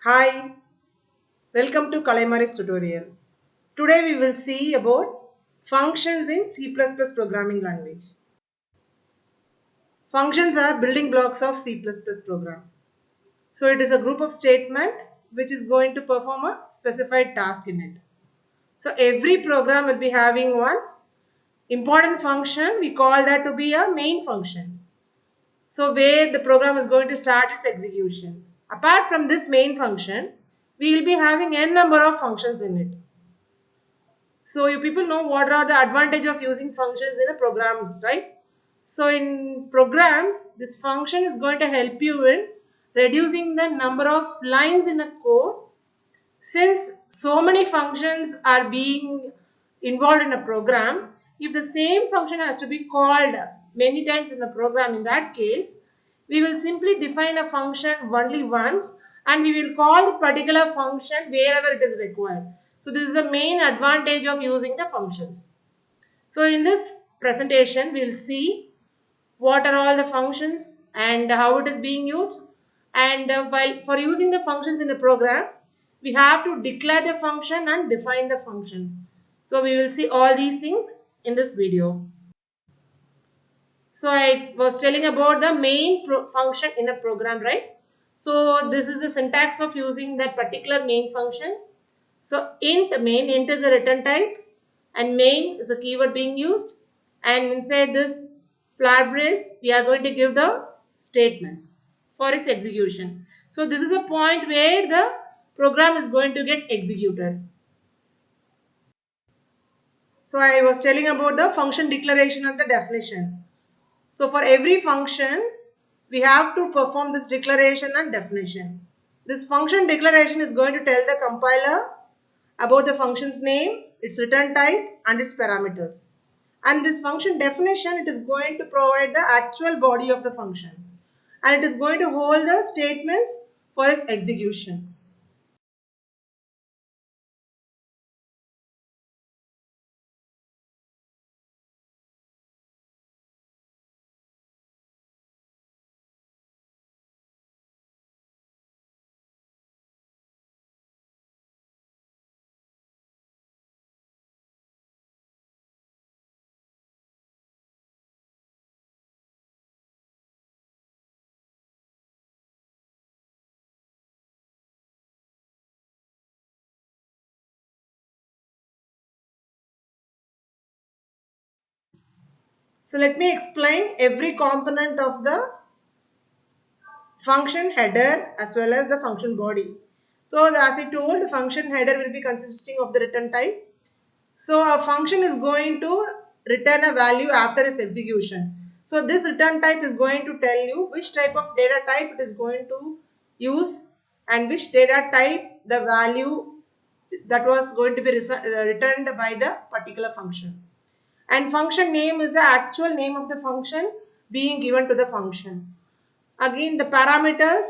Hi, welcome to Kalaimari's tutorial. Today we will see about functions in C++ programming language. Functions are building blocks of C++ program. So it is a group of statement which is going to perform a specified task in it. So every program will be having one important function. We call that to be a main function. So where the program is going to start its execution. Apart from this main function, we will be having n number of functions in it. So you people know what are the advantage of using functions in a programs, right? So in programs, this function is going to help you in reducing the number of lines in a code. Since so many functions are being involved in a program, if the same function has to be called many times in a program, in that case, we will simply define a function only once and we will call the particular function wherever it is required. So this is the main advantage of using the functions. So in this presentation, we will see what are all the functions and how it is being used. And while for using the functions in a program, we have to declare the function and define the function. So we will see all these things in this video. So I was telling about the main function in a program, right? So this is the syntax of using that particular main function. So int is a return type and main is the keyword being used, and inside this flower brace we are going to give the statements for its execution. So this is a point where the program is going to get executed. So I was telling about the function declaration and the definition. So for every function, we have to perform this declaration and definition. This function declaration is going to tell the compiler about the function's name, its return type and its parameters. And this function definition, it is going to provide the actual body of the function. And it is going to hold the statements for its execution. So let me explain every component of the function header as well as the function body. So as I told, the function header will be consisting of the return type. So a function is going to return a value after its execution. So this return type is going to tell you which type of data type it is going to use and which data type the value that was going to be returned by the particular function. And function name is the actual name of the function being given to the function. Again, the parameters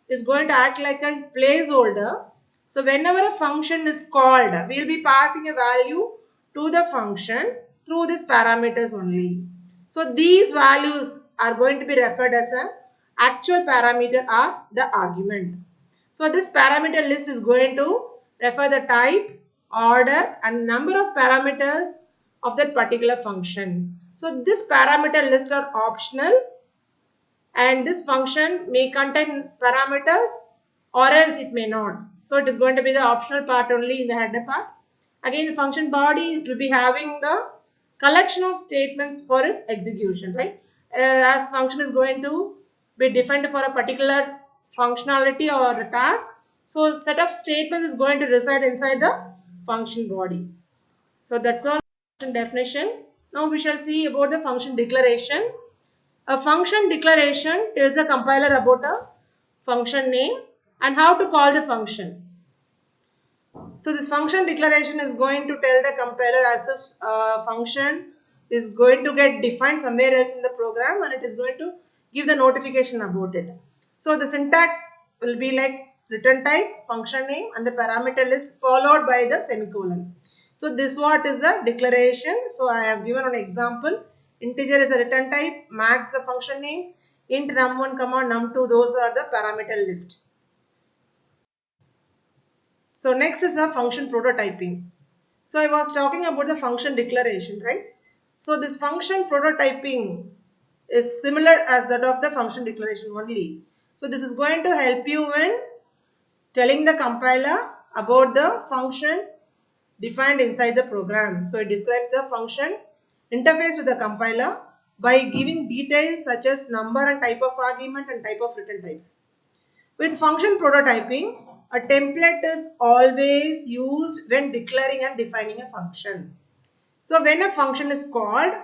is going to act like a placeholder. So whenever a function is called, we will be passing a value to the function through these parameters only. So these values are going to be referred as a actual parameter or the argument. So this parameter list is going to refer the type, order and number of parameters of that particular function. So this parameter list are optional and this function may contain parameters or else it may not. So it is going to be the optional part only in the header part. Again, the function body will be having the collection of statements for its execution, right? As function is going to be defined for a particular functionality or a task. So set of statements is going to reside inside the function body. So that's all function definition. Now we shall see about the function declaration. A function declaration tells a compiler about a function name and how to call the function. So this function declaration is going to tell the compiler as if function is going to get defined somewhere else in the program and it is going to give the notification about it. So the syntax will be like return type, function name and the parameter list followed by the semicolon. So this what is the declaration. So I have given an example. Integer is a return type, max the function name, int num1 comma num2 those are the parameter list. So next is a function prototyping. So I was talking about the function declaration, right? So this function prototyping is similar as that of the function declaration only. So this is going to help you in telling the compiler about the function defined inside the program. So it describes the function interface with the compiler by giving details such as number and type of argument and type of return types. With function prototyping, a template is always used when declaring and defining a function. So when a function is called,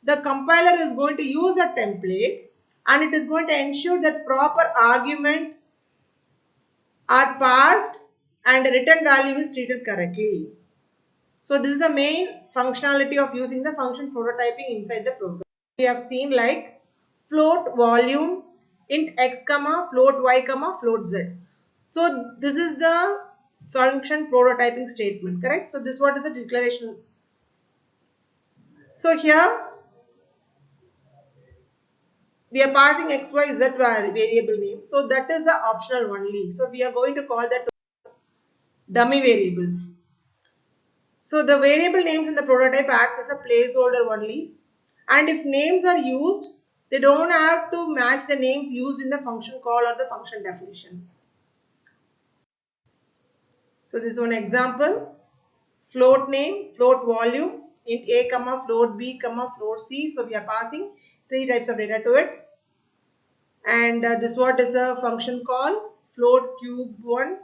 the compiler is going to use a template and it is going to ensure that proper argument are passed and return value is treated correctly. So this is the main functionality of using the function prototyping inside the program. We have seen like float volume, int x comma, float y comma, float z. So this is the function prototyping statement, correct? So this what is the declaration. So here we are passing x, y, z variable name. So that is the optional only. So we are going to call that dummy variables. So the variable names in the prototype acts as a placeholder only. And if names are used, they don't have to match the names used in the function call or the function definition. So this is one example. Float name, float volume, int a comma, float b comma, float c. So we are passing three types of data to it. And this what is the function call? Float cube1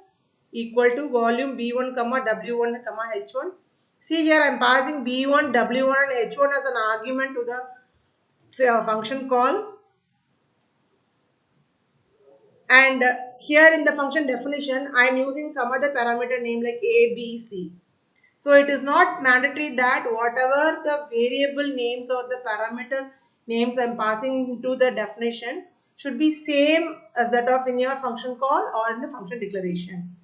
equal to volume b1 comma w1 comma h1. See here I am passing b1, w1 and h1 as an argument to the function call. And here in the function definition, I am using some other parameter name like a, b, c. So it is not mandatory that whatever the variable names or the parameters names I am passing into the definition should be same as that of in your function call or in the function declaration.